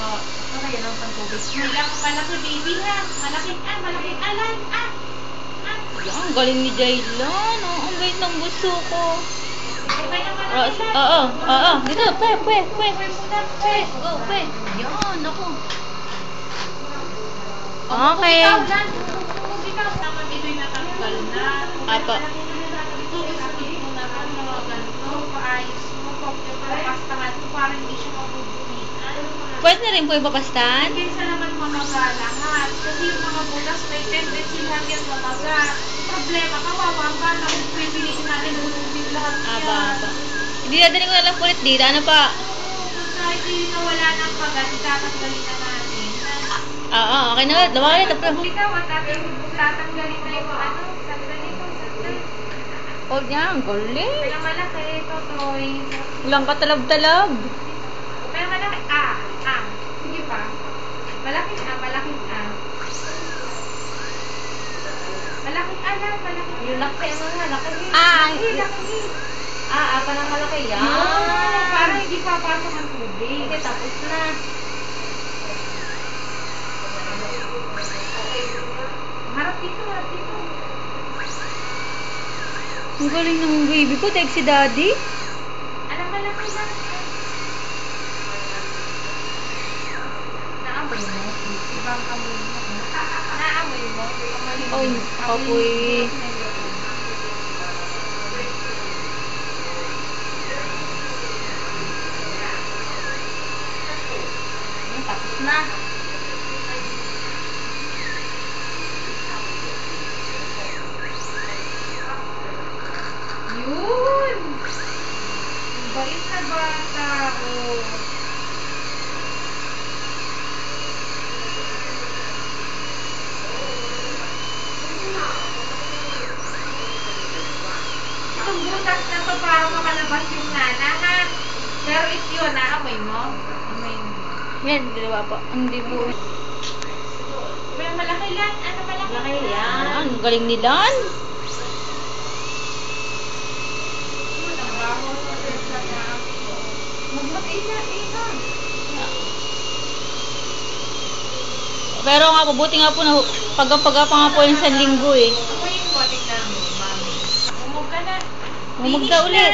Kaya ng pantubig. Malaki baby ha. Malaking alan. Ang galing ni Jaylan. Oh, ang bait ng buso ko. Oo. Dito, pwe. Go, pwe. Yan, ako. Okay. Ikaw, tama ito'y natanggal na. Apa. Ito, isabi mo na lang mga ganito. Paayos mo. Papastahan mo. Parang hindi siya mabubuhian. Pwede na rin po ipapastan? Kaysa naman mamaga lahat. Kasi yung mga butas may tendency lahat yan mamaga. Problema, kawawa ang bata kung pipiliin natin bunutin lahat yan. Aba. Hindi dadaling ko na lang ulit dito. Ano pa? Kahit hindi na wala ng pagat, itatanggalin na natin. Oo, okay na. Lawa ulit. Ikaw at ating tatanggalin na yung ano. Sandali. Huwag niya. Ang galing. Kaya malaki, totoy. Walang katalab-talab. Kaya malaki, sige pa. Malaking malaking Yung laki, laki. Laki. Pa ng malaki yan. Para hindi papasok ang tubig. Okay, tapos na. Harap dito. Ang galing ng baby ko. Tag si daddy. Malaki lang. Naamoy mo? Ibang amoy mo. Naamoy mo? Ay, apoy. Tapos na. Yun! Bait na bata. Itong butas na to parang makalabas yung nana, ha? Pero yun, naamoy mo? Amoy mo. Yan, dalawa po. Hindi po. May malaki lang. Ano malaki? Malaki yan. Ang galing nilan. Pero nga po, buti nga po na pagka nga po yung 1 linggo eh. Amoy mo, tignan mo, mami. Umog ka na. Umugda ulit.